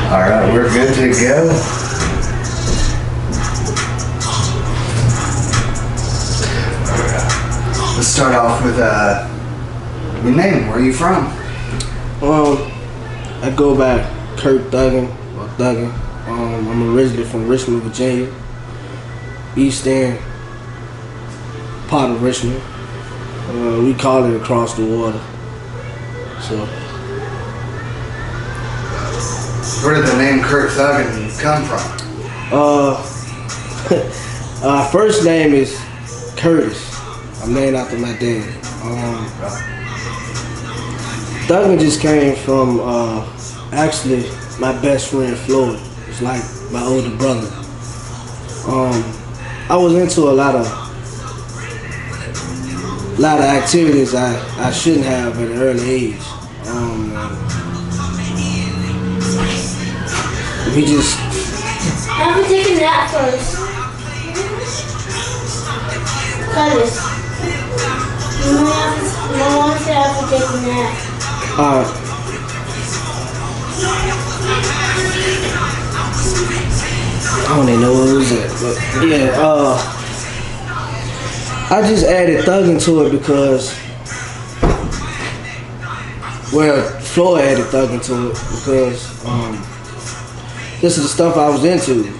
All right, we're good to go. Let's start off with your name. Where are you from? I go by Curt Thuggn or Thuggn. I'm originally from Richmond, Virginia, East End, part of Richmond. We call it across the water. So, where did the name Curt Thuggn come from? First name is Curtis. I'm named after my dad. Thuggn just came from actually my best friend Floyd. It's like my older brother. I was into a lot of activities I shouldn't have at an early age. We just. Have to take a nap first. Curtis. You want to have to take a nap. I don't even know what it was at, but yeah, I just added Thuggn to it because, well, Floyd added Thuggn to it because this is the stuff I was into.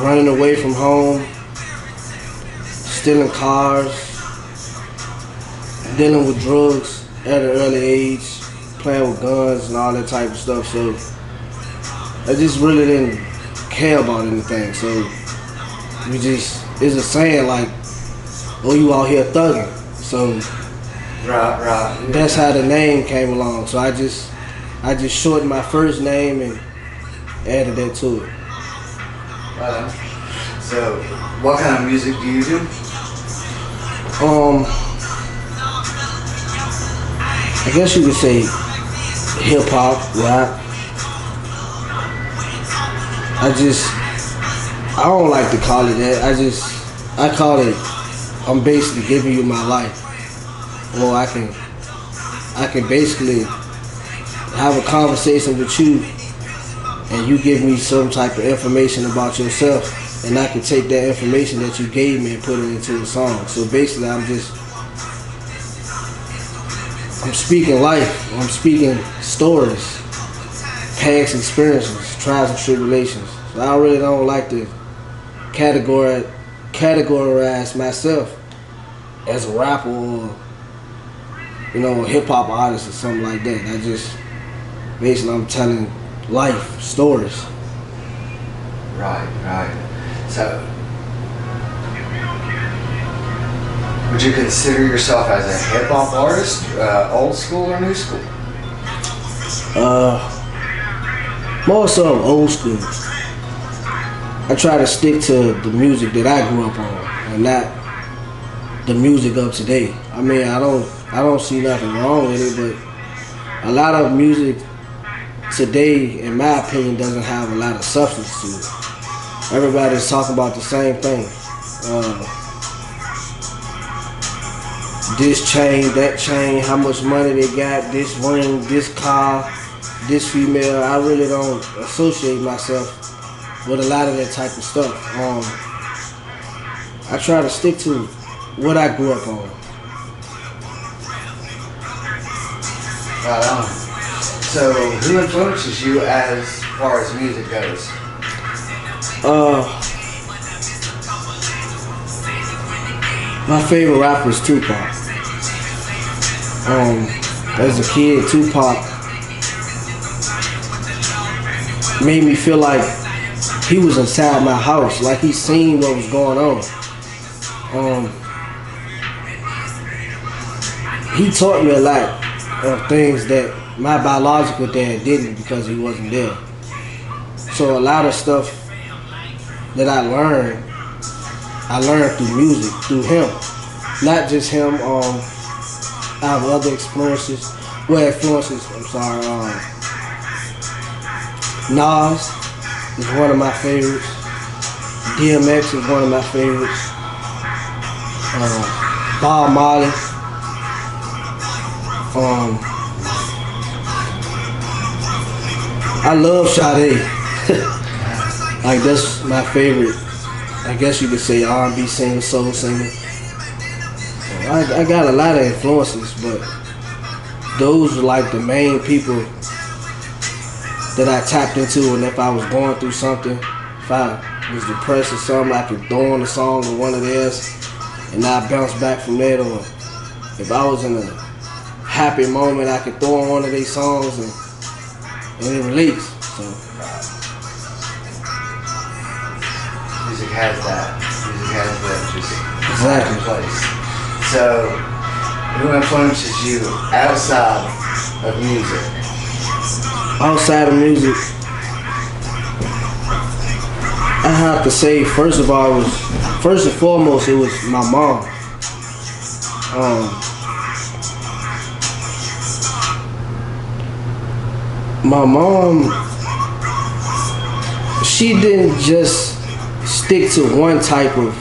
Running away from home, stealing cars, dealing with drugs at an early age, playing with guns and all that type of stuff. So I just really didn't care about anything. So it's a saying like, "Oh, you out here thugging." So Right. that's how the name came along. So I just shortened my first name and added that to it. So, what kind of music do you do? I guess you could say hip hop, rap. I don't like to call it that. I call it, I'm basically giving you my life. Or I can basically have a conversation with you and you give me some type of information about yourself, and I can take that information that you gave me and put it into a song. So basically I'm speaking life, I'm speaking stories, past experiences, trials and tribulations. So I really don't like to categorize myself as a rapper or, a hip hop artist or something like that. Basically I'm telling life stories. Right. So, would you consider yourself as a hip hop artist, old school or new school? More so old school. I try to stick to the music that I grew up on and not the music of today. I mean, I don't see nothing wrong with it, but a lot of music today, in my opinion, doesn't have a lot of substance to it. Everybody's talking about the same thing. This chain, that chain, how much money they got, this ring, this car, this female. I really don't associate myself with a lot of that type of stuff. I try to stick to what I grew up on. Right on. So, who influences you as far as music goes? My favorite rapper is Tupac. As a kid, Tupac made me feel like he was inside my house, like he seen what was going on. He taught me a lot of things that my biological dad didn't because he wasn't there. So a lot of stuff that I learned through music, through him. Not just him, I have other influences. Nas is one of my favorites. DMX is one of my favorites. Bob Marley. I love Sade. Like that's my favorite. I guess you could say R&B singer, soul singer. I got a lot of influences, but those are like the main people that I tapped into. And if I was going through something, if I was depressed or something, I could throw on a song of one of theirs and I bounce back from that. Or if I was in a happy moment, I could throw on one of their songs and it release. So music has that. Music has that just exactly. place. So who influences you outside of music? Outside of music, I have to say, first and foremost, it was my mom. My mom, she didn't just stick to one type of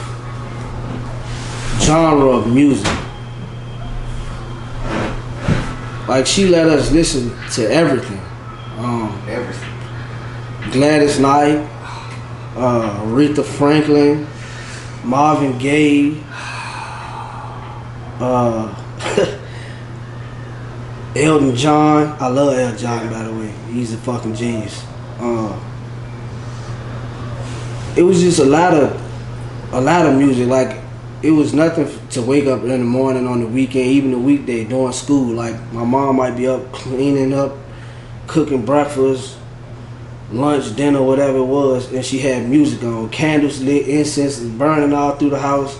genre of music. Like, she let us listen to everything. Everything. Gladys Knight, Aretha Franklin, Marvin Gaye, Elton John. I love Elton John, by the way. He's a fucking genius. It was just a lot of music. Like, it was nothing to wake up in the morning on the weekend, even the weekday during school. Like, my mom might be up cleaning up, cooking breakfast, lunch, dinner, whatever it was, and she had music on, candles lit, incense burning all through the house,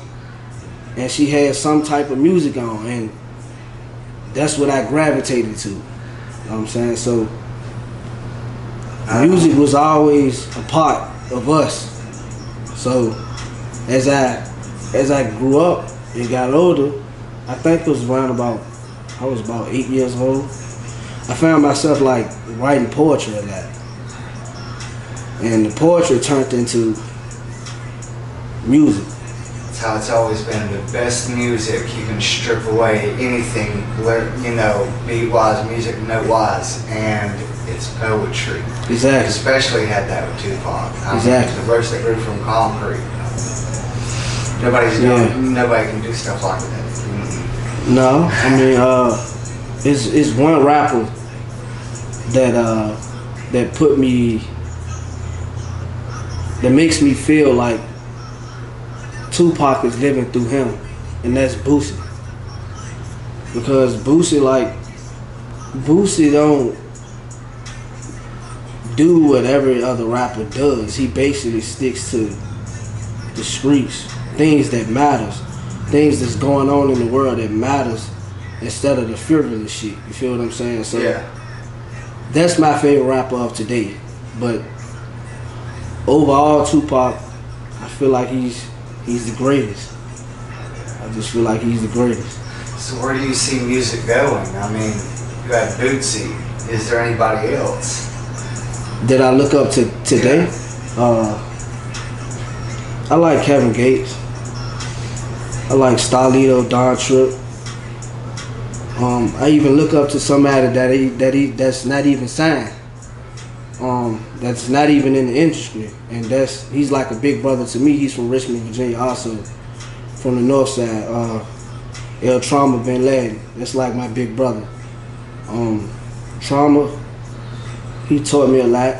and she had some type of music on, and that's what I gravitated to. You know what I'm saying? So music was always a part of us. So as I grew up and got older, I think it was I was about 8 years old, I found myself like writing poetry a lot. And the poetry turned into music. That's how it's always been. The best music, you can strip away anything, beat-wise, music note-wise, and it's poetry. Exactly. Especially had that with Tupac. Exactly. The verse that grew from concrete. Nobody can do stuff like that. Mm-hmm. No, I mean, it's one rapper that makes me feel like Tupac is living through him, and that's Boosie. Because Boosie don't do what every other rapper does. He basically sticks to the streets, things that matters, things that's going on in the world that matters, instead of the frivolous shit. You feel what I'm saying? So yeah. That's my favorite rapper of today. But overall, Tupac, I feel like he's the greatest. I just feel like he's the greatest. So where do you see music going? I mean, you have Bootsy. Is there anybody else that I look up to today? Yeah. I like Kevin Gates. I like Starlito, Don Tripp. I even look up to somebody that's not even signed. That's not even in the industry, and he's like a big brother to me. He's from Richmond, Virginia, also from the north side. El Trauma Bin Laden. That's like my big brother. Trauma, he taught me a lot.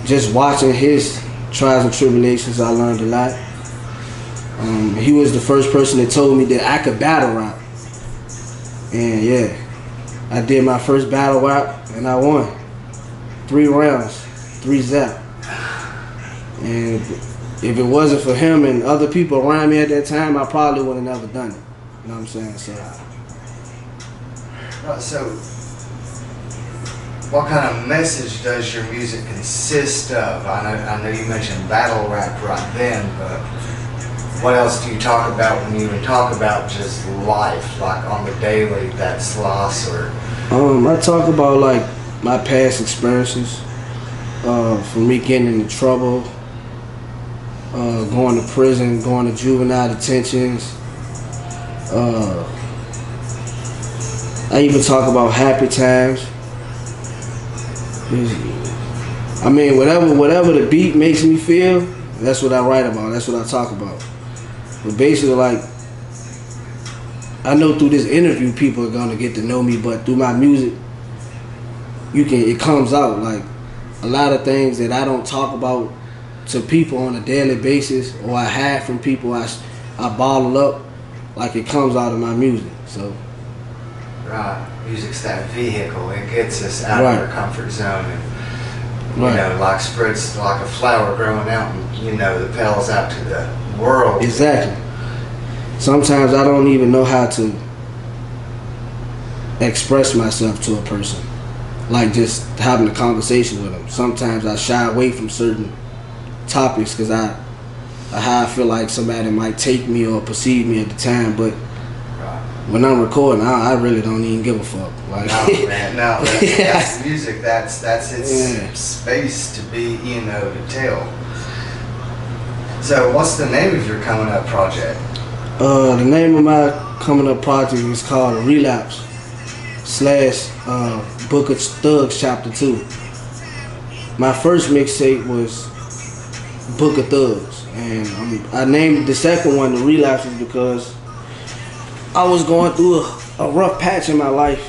Just watching his trials and tribulations, I learned a lot. He was the first person that told me that I could battle rap. And yeah, I did my first battle rap and I won. 3 rounds, 3 zap. And if it wasn't for him and other people around me at that time, I probably would have never done it. You know what I'm saying? So what kind of message does your music consist of? I know you mentioned battle rap right then, but what else do you talk about when you talk about just life, like on the daily, that's loss or? I talk about like my past experiences, from me getting into trouble, going to prison, going to juvenile detentions. I even talk about happy times, I mean, whatever the beat makes me feel, that's what I write about. That's what I talk about. But basically, like, I know through this interview, people are gonna get to know me, but through my music, it comes out. Like, a lot of things that I don't talk about to people on a daily basis, or I hide from people, I bottle up, like, it comes out of my music. So. Right, music's that vehicle. It gets us out of our comfort zone, and you know, like spreads like a flower growing out, and you know, the petals out to the world. Exactly. Sometimes I don't even know how to express myself to a person, like just having a conversation with them. Sometimes I shy away from certain topics because I feel like somebody might take me or perceive me at the time, but. When I'm recording, I really don't even give a fuck. Like, no, man, no. That's music. That's its space to be, you know, to tell. So, what's the name of your coming up project? The name of my coming up project is called Relapse / Book of Thugs Chapter 2. My first mixtape was Book of Thugs, and I named the second one the Relapses because I was going through a rough patch in my life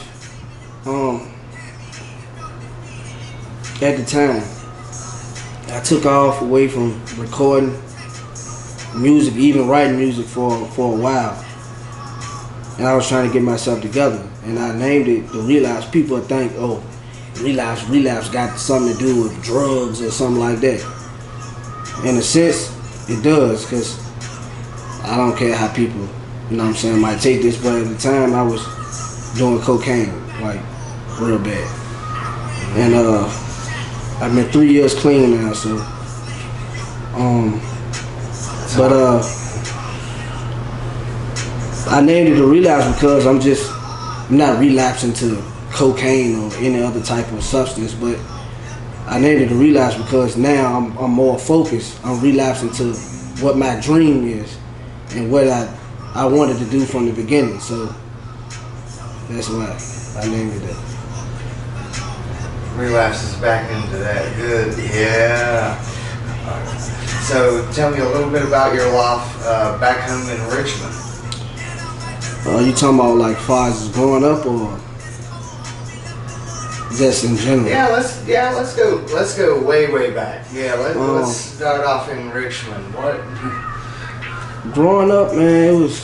at the time. I took off away from recording music, even writing music for a while. And I was trying to get myself together. And I named it the Relapse. People think, oh, relapse got something to do with drugs or something like that. In a sense, it does, because I don't care how people, you know what I'm saying, might take this, but at the time I was doing cocaine, like, real bad. And I've been 3 years clean now, so I named it a relapse because I'm not relapsing to cocaine or any other type of substance, but I named it a relapse because now I'm more focused. I'm relapsing to what my dream is and what I wanted to do from the beginning. So that's why I named it that. Relapse is back into that. Good, yeah. So tell me a little bit about your life back home in Richmond. You talking about like far as growing up or just in general? Let's go way back. Yeah, let's start off in Richmond. What? Growing up, man, it was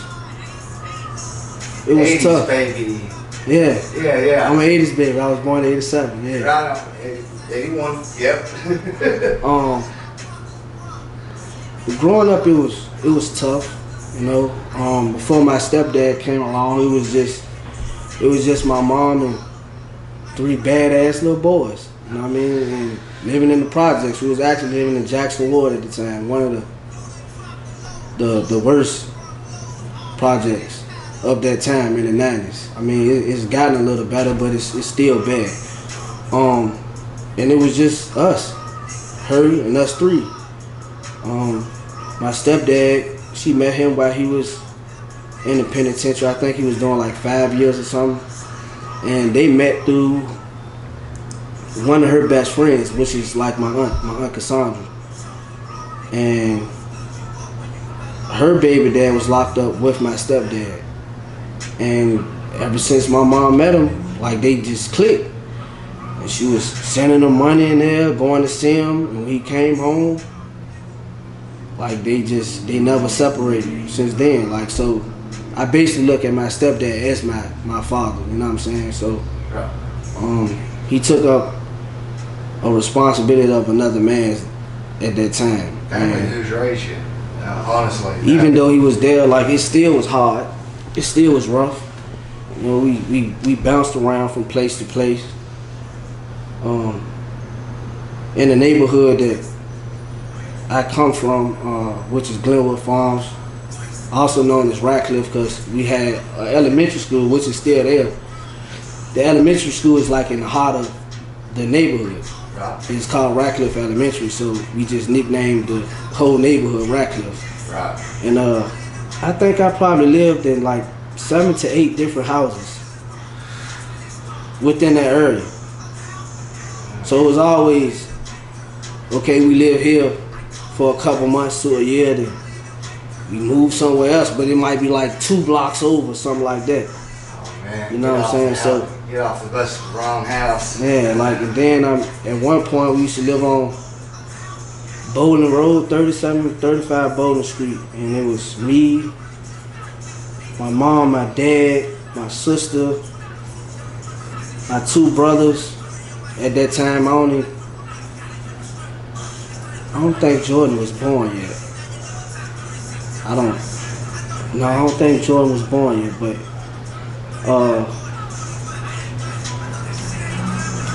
80s, tough, baby. Yeah. I'm an 80s baby. I was born in 87. Yeah. Right on. 81. Yep. Growing up, it was tough. You know, before my stepdad came along, it was just my mom and 3 badass little boys. You know what I mean? And living in the projects. We was actually living in Jackson Ward at the time, one of the worst projects of that time in the 90s. I mean, it's gotten a little better, but it's still bad. And it was just us, her and us 3. My stepdad, she met him while he was in the penitentiary. I think he was doing like 5 years or something. And they met through one of her best friends, which is like my aunt Cassandra. And her baby dad was locked up with my stepdad. And ever since my mom met him, like, they just clicked. And she was sending him money in there, going to see him. And when he came home, like, they never separated since then. Like, so I basically look at my stepdad as my father, you know what I'm saying? So he took up a responsibility of another man at that time. Family who's raised you, honestly. Even though he was there, like, it still was hard. It still was rough. You know, we bounced around from place to place. In the neighborhood that I come from, which is Glenwood Farms, also known as Ratcliffe, because we had an elementary school, which is still there. The elementary school is like in the heart of the neighborhood. Right. It's called Ratcliffe Elementary, so we just nicknamed the whole neighborhood Ratcliffe. Right. And I think I probably lived in like 7 to 8 different houses within that area. So it was always, okay, we live here for a couple months to a year, then we move somewhere else, but it might be like 2 blocks over, something like that. Oh man. You know what I'm saying? So get off the bus at the wrong house. yeah, like, and then at one point we used to live on Bowling Road, 35 Bowling Street, and it was me, my mom, my dad, my sister, my 2 brothers. At that time, I don't think Jordan was born yet. I don't think Jordan was born yet, but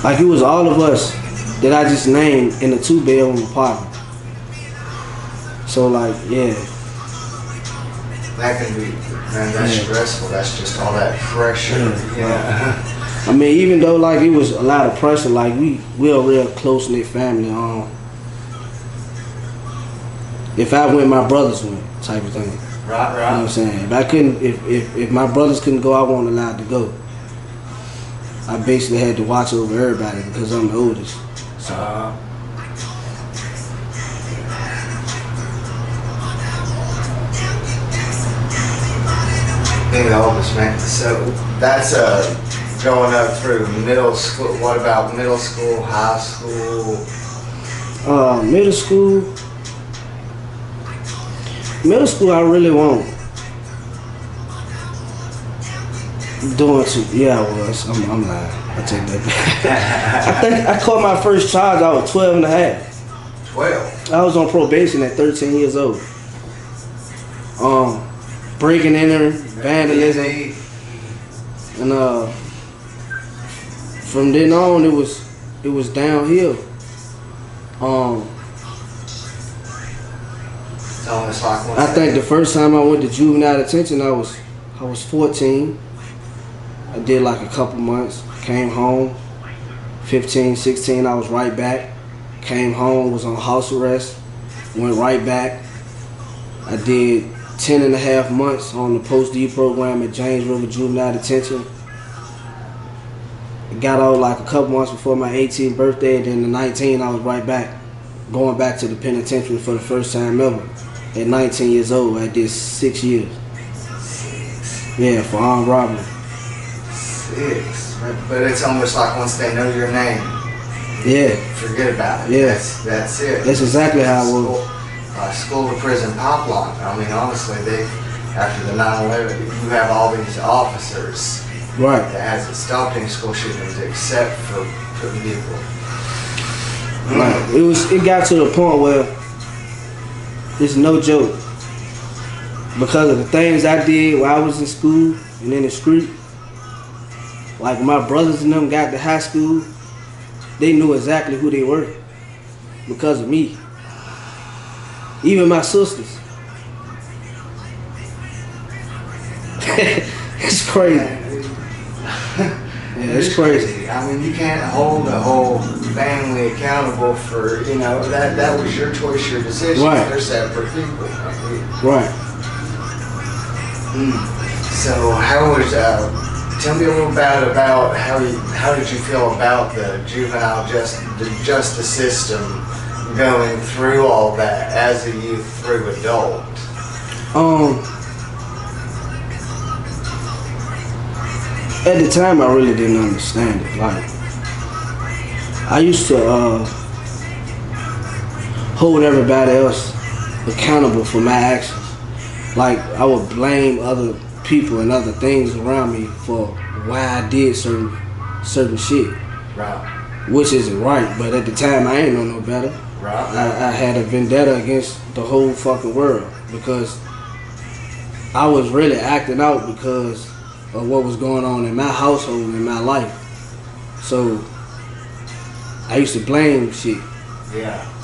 like it was all of us that I just named in a 2-bedroom apartment. So like, yeah. That can be, man, that's stressful. That's just all that pressure. Yeah. I mean, even though like it was a lot of pressure, like we're a real close knit family. If I went, my brothers went, type of thing. Right. You know what I'm saying? If I couldn't, if my brothers couldn't go, I wasn't allowed to go. I basically had to watch over everybody because I'm the oldest. So. Being the oldest, man. So that's going up through middle school. What about middle school, high school? Middle school, I really won't. Doing too. Yeah, I was. I'm lying. I take that back. I think I caught my first charge. I was 12 and a half. 12. I was on probation at 13 years old. Breaking and entering, vandalism, and from then on it was downhill. I think the first time I went to juvenile detention, I was 14. I did like a couple months, came home. 15, 16, I was right back. Came home, was on house arrest, went right back. I did 10 and a half months on the post-D program at James River Juvenile Detention. I got out like a couple months before my 18th birthday, and then the 19, I was right back, going back to the penitentiary for the first time ever. At 19 years old, I did 6 years. Yeah, for armed robbery. 6. But it's almost like once they know your name, yeah, forget about it. Yeah. That's it. That's exactly how it was. School to prison pipeline. I mean, honestly, after the 9/11, you have all these officers right that hasn't stopped any school shootings except for people. Right. It got to the point where it's no joke. Because of the things I did while I was in school and in the street, like when my brothers and them got to high school, they knew exactly who they were because of me. Even my sisters. It's crazy. Yeah, it's crazy. I mean, you can't hold the whole family accountable for, that was your choice, your decision. Right. They're separate people. Right. So how was, tell me a little bit about how did you feel about the juvenile justice system going through all that as a youth through adult? At the time, I really didn't understand it. Like, I used to hold everybody else accountable for my actions. Like, I would blame other people and other things around me for why I did certain shit. Right. Which isn't right, but at the time, I ain't know no better. Right. I had a vendetta against the whole fucking world because I was really acting out because of what was going on in my household, in my life. So I used to blame shit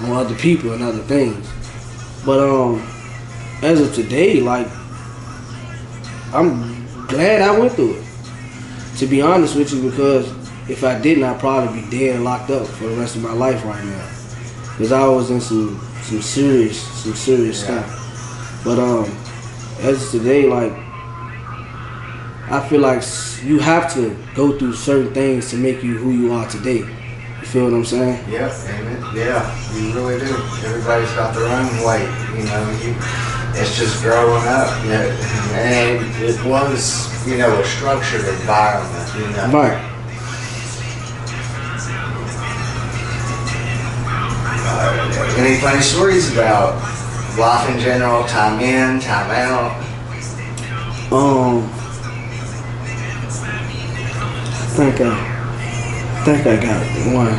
on other people and other things. But as of today, like, I'm glad I went through it. To be honest with you, because if I didn't, I'd probably be dead and locked up for the rest of my life right now. Because I was in some serious stuff. But as of today, like, I feel like you have to go through certain things to make you who you are today. You feel what I'm saying? Yep, amen. Yeah, you really do. Everybody's got their own way, you know. It's just growing up, you know. And it was, you know, a structured environment, you know. Right. Any funny stories about life in general, time in, time out? I think I got one.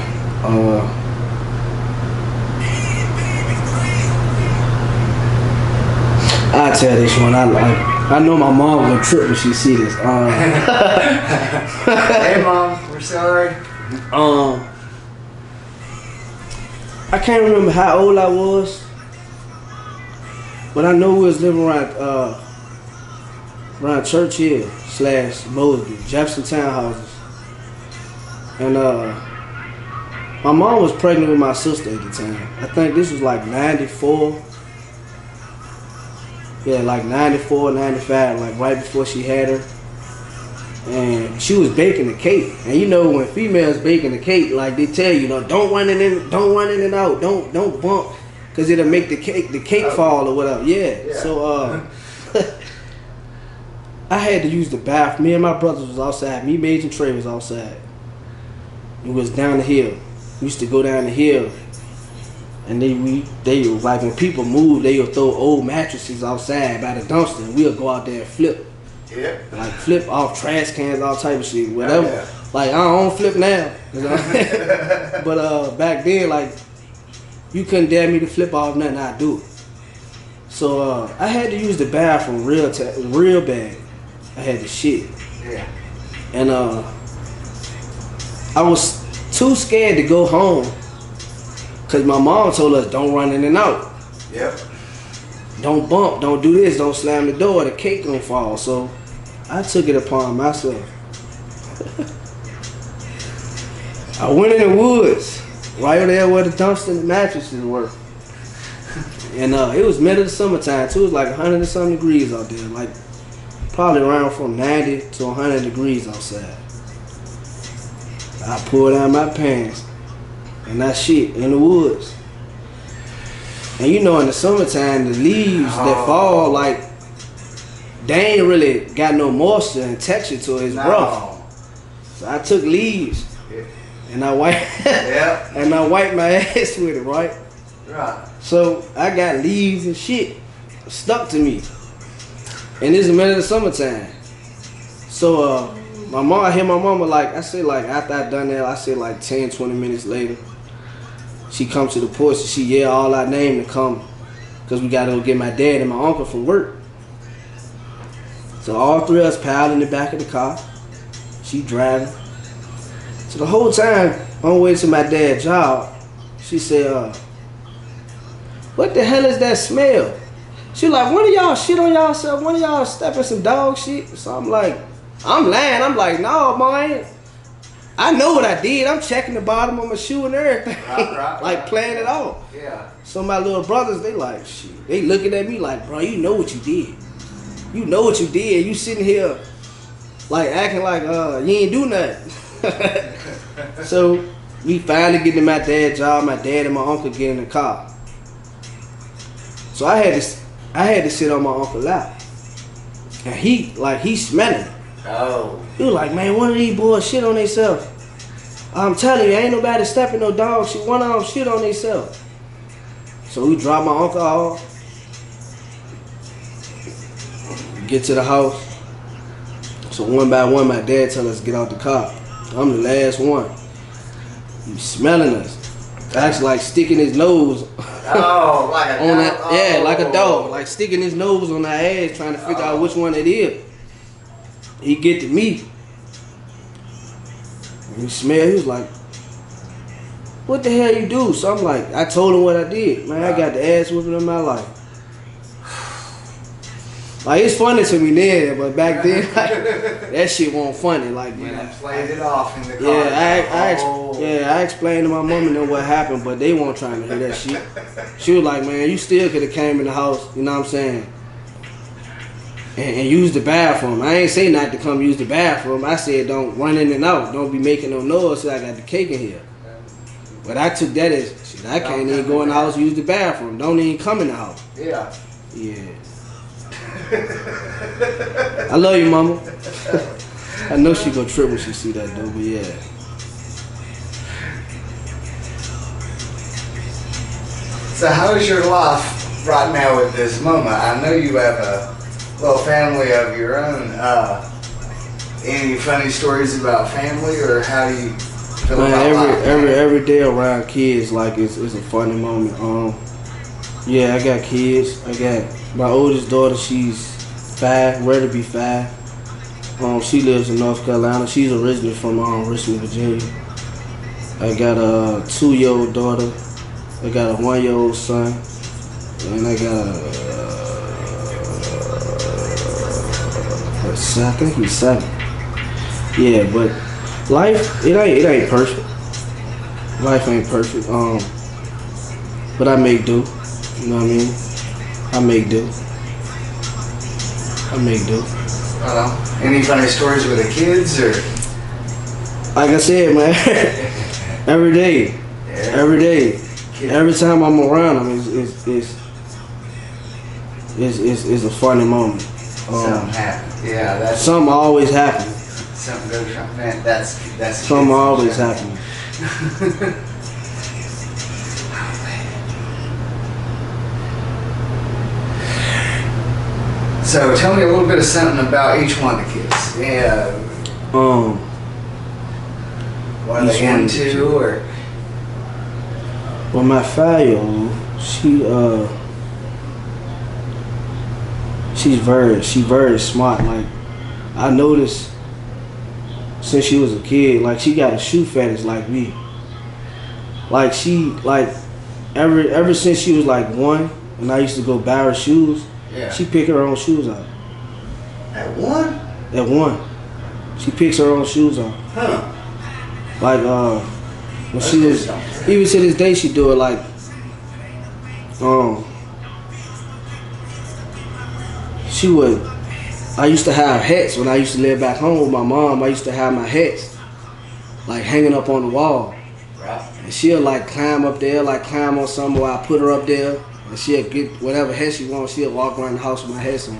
I'll tell this one. I know my mom will trip when she see this. Hey Mom, we're sorry. I can't remember how old I was, but I know we was living around Churchill / Mosby, Jefferson Townhouses. And my mom was pregnant with my sister at the time. I think this was like 94. Yeah, like 94, 95, like right before she had her. And she was baking the cake. And you know when females baking the cake, like they tell you, don't run in and out, don't bump, cause it'll make the cake fall or whatever. Yeah. So I had to use the bathroom. Me and my brothers was outside. Me, Mage, and Trey was outside. It was down the hill. We used to go down the hill, and they like when people move, they would throw old mattresses outside by the dumpster, and we'll go out there and flip. Yeah. Like flip off trash cans, all type of shit, whatever. Oh, yeah. Like I don't flip now, you know? But back then, like you couldn't dare me to flip off nothing, I'd do it. So I had to use the bathroom real bad. I had to shit. Yeah. And I was too scared to go home because my mom told us don't run in and out. Yep. Don't bump, don't do this, don't slam the door, the cake gonna fall. So I took it upon myself. I went in the woods, right there where the dumpster and the mattresses were. And it was middle of the summertime too. It was like 100 and some degrees out there, like probably around from 90 to 100 degrees outside. I pulled down my pants and that shit in the woods. And you know, in the summertime, the leaves that fall, like, they ain't really got no moisture and texture to it. It's rough. So I took leaves and I wiped and I wiped my ass with it, right? Right. So I got leaves and shit stuck to me. And it's the middle of the summertime. So I hear my mama after I done that, I said like 10, 20 minutes later, she comes to the porch and she yell all our name to come because we got to go get my dad and my uncle from work. So all three of us piled in the back of the car. She driving. So the whole time on the way to my dad's job, she said, what the hell is that smell? She like, one of y'all shit on y'allself, one of y'all stepping some dog shit. So I'm like, I'm lying. I'm like, no, man. I know what I did. I'm checking the bottom of my shoe and everything. Right, playing it off. Yeah. So my little brothers, they like, shit. They looking at me like, bro, you know what you did. You know what you did. You sitting here like acting like you ain't do nothing. So we finally get to my dad's job. My dad and my uncle get in the car. So I had to sit on my uncle's lap. And he smelling it. Oh. He was like, man, one of these boys shit on themselves. I'm telling you, ain't nobody stepping no dog shit. One of them shit on themselves. So we drop my uncle off. Get to the house. So one by one, my dad tell us to get out the car. I'm the last one. He's smelling us. Actually, like sticking his nose. Oh, like a on dog. that, yeah, like a dog, like sticking his nose on our ass, trying to figure out which one it is. He get to me. And he smell. He was like, "What the hell you do?" So I'm like, I told him what I did. Man, I got the ass whooping in my life. Like, it's funny to me then, but back then, like, that shit wasn't funny. Like, You man, done played it off in the car. I explained to my mom and them what happened, but they weren't trying to hear that shit. She was like, man, you still could have came in the house, you know what I'm saying, and used the bathroom. I ain't say not to come use the bathroom. I said don't run in and out. Don't be making no noise till I got the cake in here. But I took that as, shit, I can't even go in the house, use the bathroom. Don't even come in the house. Yeah. Yeah. I love you, mama. I know she gonna trip when she see that though, but yeah. So how is your life right now at this moment? I know you have a little family of your own. Any funny stories about family, or how do you feel about life? Every day around kids, like it's a funny moment. Yeah, I got kids. I got my oldest daughter. She's 5, ready to be 5. She lives in North Carolina. She's originally from Richmond, Virginia. I got a 2-year-old daughter. I got a 1-year-old son, and I got I think he's 7. Yeah, but life it ain't perfect. Life ain't perfect. But I make do. You know what I mean? I make do. Any funny stories with the kids, or? Like I said, man, every day, every day, every time I'm around them, it's a funny moment. Something happens. Yeah, that's something always happens. something goes wrong. Man, that's something always happens. So tell me a little bit of something about each one of the kids. Yeah. What are they into, or? Well, my 5-year-old, she's very smart. Like, I noticed since she was a kid, like she got a shoe fetish like me. Like ever since she was like 1, and I used to go buy her shoes. Yeah. She pick her own shoes out. At 1? At 1, she picks her own shoes out. Huh. Like when she was, even to this day, she do it. Like she would. I used to have hats when I used to live back home with my mom. I used to have my hats like hanging up on the wall. Right. And she'll like climb up there, like climb on something where I put her up there. And she'll get whatever hat she wants. She'll walk around the house with my hats on.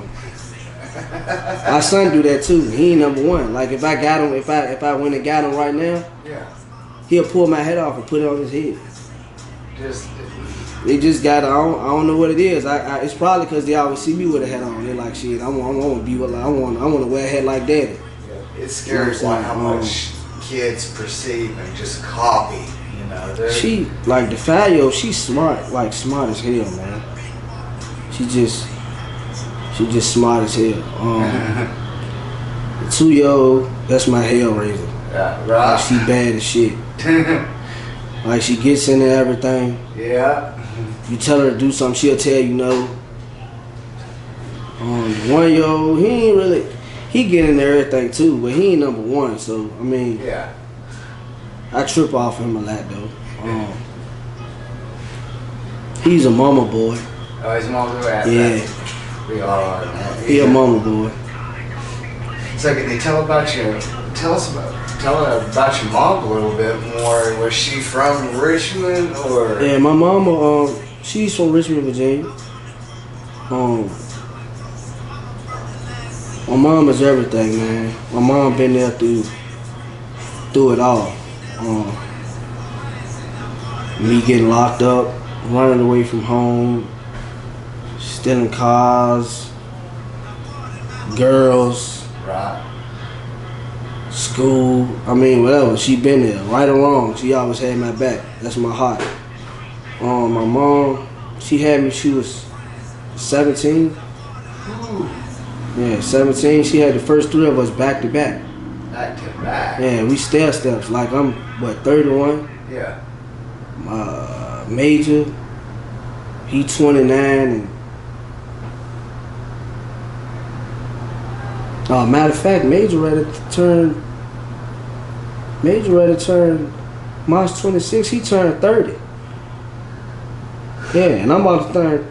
My son do that too. He ain't number 1. Like if I got him, if I went and got him right now, Yeah. he'll pull my hat off and put it on his head. Just. They just got. I don't know what it is. It's probably because they always see me with a hat on. They're like, shit. I want to be with. I want to wear a hat like daddy. Yeah. It's scary how much kids perceive and just copy. You know. She like the 5-year-old. She's smart. Like smart as hell, man. She just smart as hell. The 2-year-old, that's my hell raiser. Yeah, right. Like, she bad as shit. Like she gets into everything. Yeah. You tell her to do something, she'll tell you no. The 1-year-old, he get into everything too, but he ain't number 1. So I mean, yeah. I trip off him a lot though. He's a mama boy. Oh, he's a mama boy. Yeah. We all are, man. He a mama boy. So can you tell us about your mom a little bit more? Was she from Richmond, or? Yeah, my mama, she's from Richmond, Virginia. My mom is everything, man. My mom been there through it all. Me getting locked up, running away from home, stealing cars, girls, Right. school. I mean, whatever. She been there, right or wrong. She always had my back. That's my heart. My mom, she had me. She was 17. Yeah, 17. She had the first 3 of us back to back. Back to back. Yeah, we stair steps. Like I'm 31. Yeah. Major, he 29, and matter of fact, Major ready to turn March 26. He turned 30. Yeah, and I'm about to turn